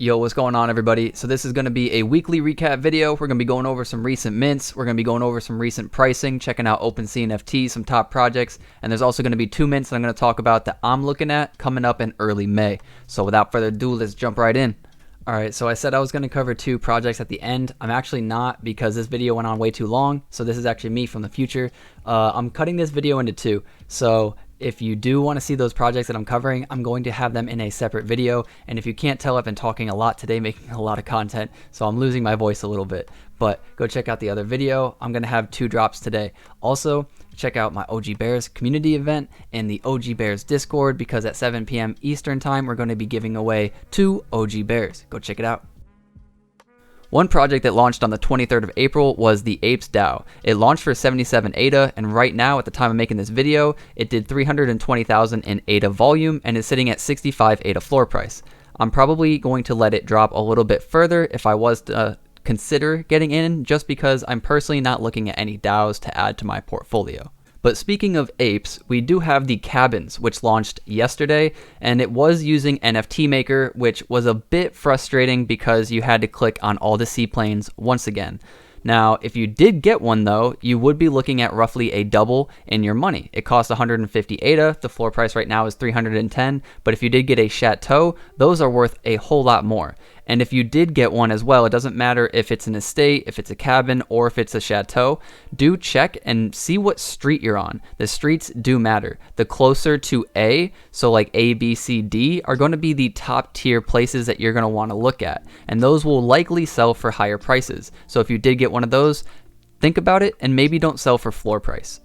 Yo, what's going on, everybody? So this is going to be a weekly recap video. We're going to be going over some recent mints. We're going to be going over some recent pricing, checking out OpenCNFT, some top projects, and there's also going to be 2 mints that I'm going to talk about that I'm looking at coming up in early May. So without further ado, let's jump right in. Alright, so I said I was going to cover 2 projects at the end. I'm actually not, because this video went on way too long. So this is actually me from the future. I'm cutting this video into 2. So if you do want to see those projects that I'm covering, I'm going to have them in a separate video. And if you can't tell, I've been talking a lot today, making a lot of content, so I'm losing my voice a little bit. But go check out the other video. I'm going to have 2 drops today. Also, check out my OG Bears community event in the OG Bears Discord, because at 7 p.m. Eastern time, we're going to be giving away 2 OG Bears. Go check it out. One project that launched on the 23rd of April was the Apes DAO. It launched for 77 ADA, and right now, at the time of making this video, it did 320,000 in ADA volume and is sitting at 65 ADA floor price. I'm probably going to let it drop a little bit further if I was to consider getting in, just because I'm personally not looking at any DAOs to add to my portfolio. But speaking of apes, we do have the cabins, which launched yesterday, and it was using NFT Maker, which was a bit frustrating because you had to click on all the seaplanes once again. Now, if you did get one though, you would be looking at roughly a double in your money. It costs 150 ADA, the floor price right now is 310, but if you did get a chateau, those are worth a whole lot more. And if you did get one as well, it doesn't matter if it's an estate, if it's a cabin, or if it's a chateau, do check and see what street you're on. The streets do matter. The closer to A, so like A, B, C, D, are going to be the top tier places that you're going to want to look at. And those will likely sell for higher prices. So if you did get one of those, think about it and maybe don't sell for floor price.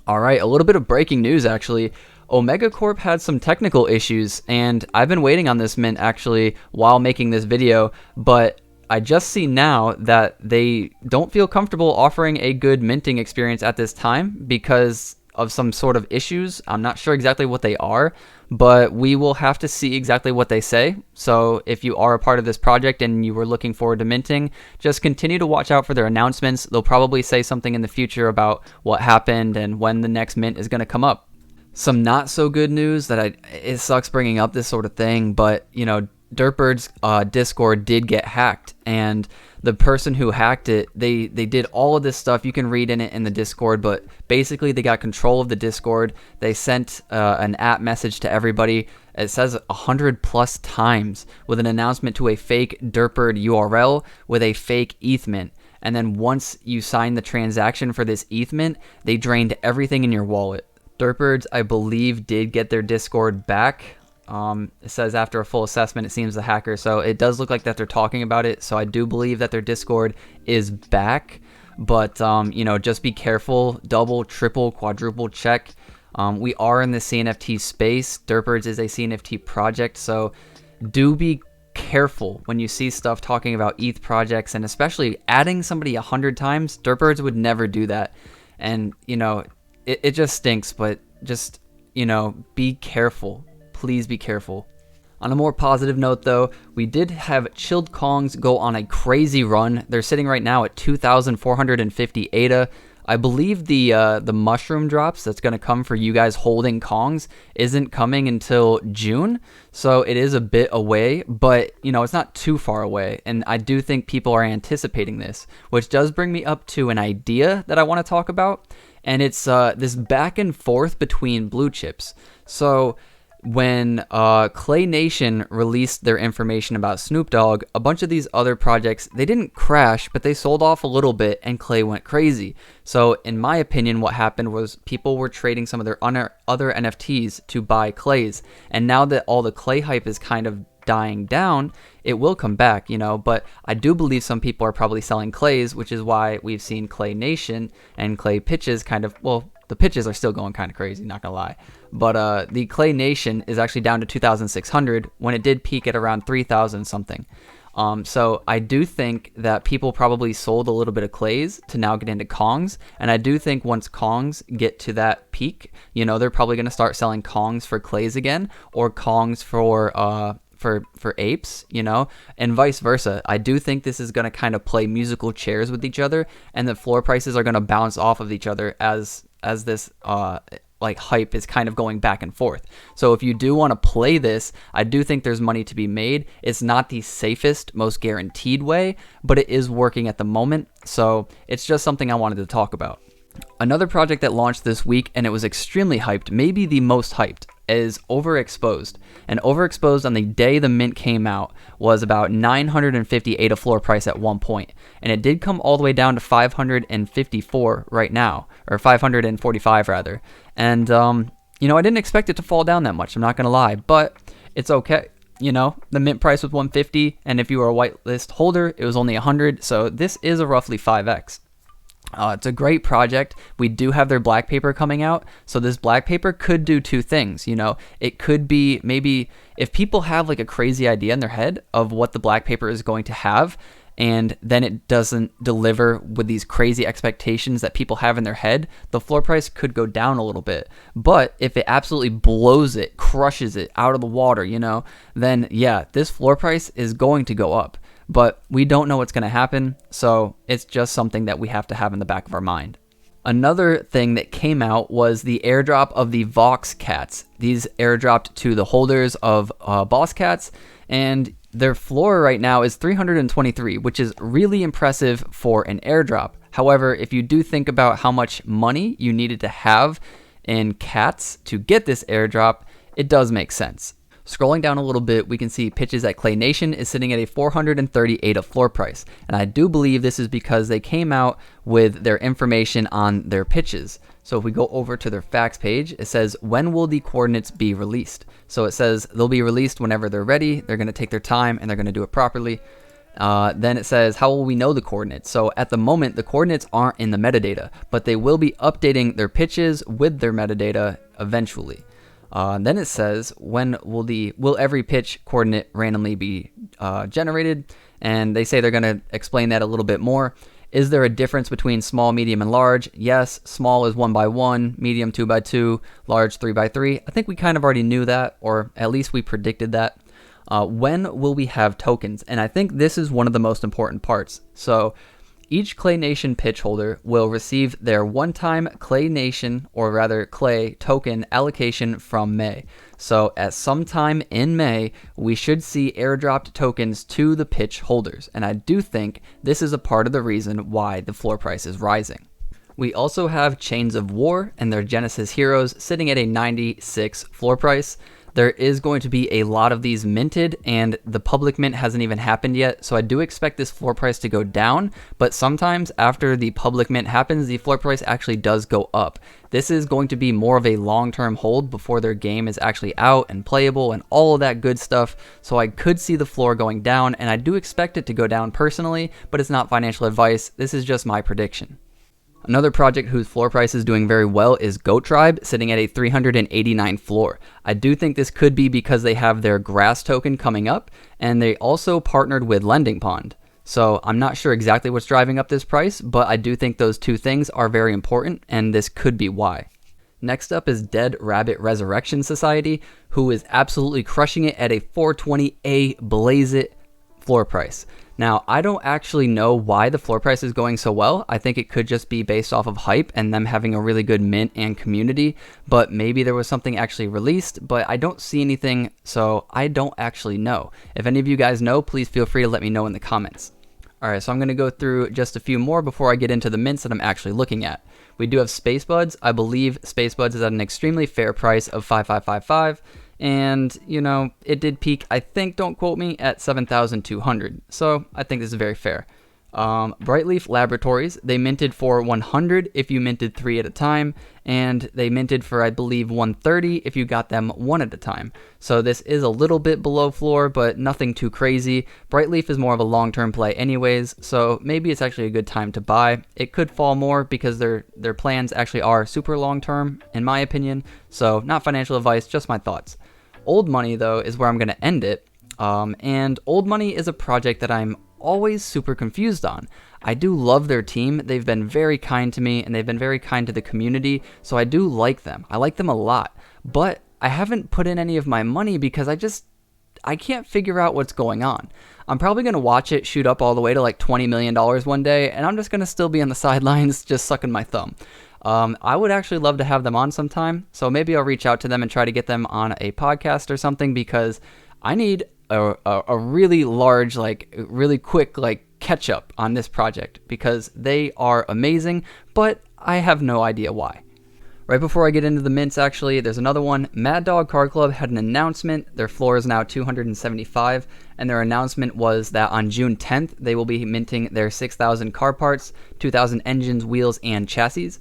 All right, a little bit of breaking news actually. Omega Corp had some technical issues, and I've been waiting on this mint actually while making this video, but I just see now that they don't feel comfortable offering a good minting experience at this time because of some sort of issues. I'm not sure exactly what they are, but we will have to see exactly what they say. So if you are a part of this project and you were looking forward to minting, just continue to watch out for their announcements. They'll probably say something in the future about what happened and when the next mint is going to come up. Some not so good news that it sucks bringing up this sort of thing, but you know, Dirtbird's Discord did get hacked, and the person who hacked it, they did all of this stuff. You can read in it in the Discord, but basically they got control of the Discord. They sent an app message to everybody. It says 100+ times with an announcement to a fake Dirtbird URL with a fake ETH mint. And then once you sign the transaction for this ETH mint, they drained everything in your wallet. Dirtbirds, I believe, did get their Discord back. It says after a full assessment, it seems the hacker. So it does look like that they're talking about it. So I do believe that their Discord is back. But, you know, just be careful. Double, triple, quadruple check. We are in the CNFT space. Dirtbirds is a CNFT project. So do be careful when you see stuff talking about ETH projects. And especially adding somebody 100 times. Dirtbirds would never do that. And, you know, it just stinks, but just, you know, be careful. Please be careful. On a more positive note, though, we did have Chilled Kongs go on a crazy run. They're sitting right now at 2,450 ADA. I believe the mushroom drops that's going to come for you guys holding Kongs isn't coming until June. So it is a bit away, but, you know, it's not too far away. And I do think people are anticipating this, which does bring me up to an idea that I want to talk about. And it's this back and forth between blue chips. So when Clay Nation released their information about Snoop Dogg, a bunch of these other projects, they didn't crash, but they sold off a little bit and Clay went crazy. So in my opinion, what happened was people were trading some of their other NFTs to buy Clays. And now that all the Clay hype is kind of dying down, it will come back, you know, but I do believe some people are probably selling Clays, which is why we've seen Clay Nation and Clay pitches kind of, well, the pitches are still going kind of crazy, not gonna lie, but the Clay Nation is actually down to 2,600 when it did peak at around 3,000 something. So I do think that people probably sold a little bit of Clays to now get into Kongs, and I do think once Kongs get to that peak, you know, they're probably gonna start selling Kongs for Clays again, or Kongs for apes, you know, and vice versa. I do think this is going to kind of play musical chairs with each other, and the floor prices are going to bounce off of each other as this like hype is kind of going back and forth. So if you do want to play this, I do think there's money to be made. It's not the safest, most guaranteed way, but it is working at the moment. So it's just something I wanted to talk about. Another project that launched this week and it was extremely hyped, maybe the most hyped, is Overexposed. And Overexposed on the day the mint came out was about 958 a floor price at one point. And it did come all the way down to 554 right now, or 545 rather. And, you know, I didn't expect it to fall down that much, I'm not going to lie, but it's okay. You know, the mint price was 150, and if you were a whitelist holder, it was only 100. So this is a roughly 5x. It's a great project. We do have their black paper coming out. So this black paper could do two things. You know, it could be maybe if people have like a crazy idea in their head of what the black paper is going to have, and then it doesn't deliver with these crazy expectations that people have in their head, the floor price could go down a little bit. But if it absolutely blows it, crushes it out of the water, you know, then yeah, this floor price is going to go up. But we don't know what's going to happen, so it's just something that we have to have in the back of our mind. Another thing that came out was the airdrop of the Vox cats. These airdropped to the holders of Boss Cats, and their floor right now is 323, which is really impressive for an airdrop. However, if you do think about how much money you needed to have in cats to get this airdrop, it does make sense. Scrolling down a little bit, we can see pitches at Clay Nation is sitting at a 438 a floor price. And I do believe this is because they came out with their information on their pitches. So if we go over to their facts page, it says, when will the coordinates be released? So it says they'll be released whenever they're ready. They're going to take their time and they're going to do it properly. Then it says, how will we know the coordinates? So at the moment, the coordinates aren't in the metadata, but they will be updating their pitches with their metadata eventually. Then it says, when will every pitch coordinate randomly be generated? And they say they're going to explain that a little bit more. Is there a difference between small, medium, and large? Yes, small is 1 by 1, medium 2 by 2, large 3 by 3. I think we kind of already knew that, or at least we predicted that. When will we have tokens? And I think this is one of the most important parts. So each Clay Nation pitch holder will receive their one-time Clay Nation, or rather Clay token allocation from May. So at some time in May, we should see airdropped tokens to the pitch holders. And I do think this is a part of the reason why the floor price is rising. We also have Chains of War and their Genesis Heroes sitting at a 96 floor price. There is going to be a lot of these minted, and the public mint hasn't even happened yet, so I do expect this floor price to go down, but sometimes after the public mint happens, the floor price actually does go up. This is going to be more of a long-term hold before their game is actually out and playable and all of that good stuff, so I could see the floor going down, and I do expect it to go down personally, but it's not financial advice. This is just my prediction. Another project whose floor price is doing very well is Goat Tribe, sitting at a 389 floor. I do think this could be because they have their grass token coming up, and they also partnered with Lending Pond. So I'm not sure exactly what's driving up this price, but I do think those two things are very important, and this could be why. Next up is Dead Rabbit Resurrection Society, who is absolutely crushing it at a 420A Blaze It floor price. Now, I don't actually know why the floor price is going so well. I think it could just be based off of hype and them having a really good mint and community, but maybe there was something actually released, but I don't see anything, so I don't actually know. If any of you guys know, please feel free to let me know in the comments. Alright, so I'm going to go through just a few more before I get into the mints that I'm actually looking at. We do have Space Buds. I believe Space Buds is at an extremely fair price of 5555. And, you know, it did peak, I think, don't quote me, at 7,200. So I think this is very fair. Brightleaf Laboratories, they minted for 100 if you minted 3 at a time. And they minted for, I believe, 130 if you got them 1 at a time. So this is a little bit below floor, but nothing too crazy. Brightleaf is more of a long-term play anyways, so maybe it's actually a good time to buy. It could fall more because their plans actually are super long-term, in my opinion. So not financial advice, just my thoughts. Old Money, though, is where I'm going to end it. And Old Money is a project that I'm always super confused on. I do love their team. They've been very kind to me, and they've been very kind to the community, so I do like them. I like them a lot. But I haven't put in any of my money because I can't figure out what's going on. I'm probably going to watch it shoot up all the way to like $20 million one day, and I'm just going to still be on the sidelines just sucking my thumb. I would actually love to have them on sometime. So maybe I'll reach out to them and try to get them on a podcast or something, because I need a really large, like really quick, like catch up on this project, because they are amazing, but I have no idea why. Right before I get into the mints, actually, there's another one. Mad Dog Card Club had an announcement. Their floor is now 275, and their announcement was that on June 10th, they will be minting their 6,000 car parts, 2,000 engines, wheels, and chassis.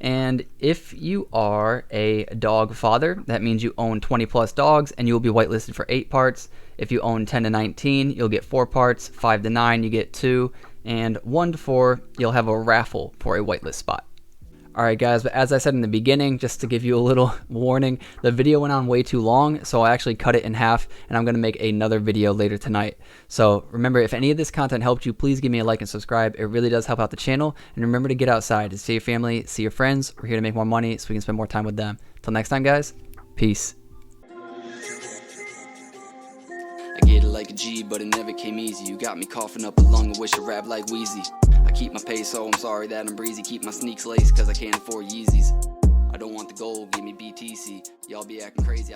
And if you are a dog father, that means you own 20 plus dogs, and you will be whitelisted for 8 parts. If you own 10 to 19, you'll get 4 parts, 5 to 9, you get 2, and 1 to 4, you'll have a raffle for a whitelist spot. Alright guys, but as I said in the beginning, just to give you a little warning, the video went on way too long, so I actually cut it in half, and I'm going to make another video later tonight. So remember, if any of this content helped you, please give me a like and subscribe. It really does help out the channel, and remember to get outside, to see your family, see your friends. We're here to make more money so we can spend more time with them. Till next time guys, peace. I get it like a G, but it never came easy. You got me coughing up a lung, I wish I rap like Wheezy. I keep my pace, so I'm sorry that I'm breezy. Keep my sneaks laced, cause I can't afford Yeezys. I don't want the gold, give me BTC. Y'all be acting crazy.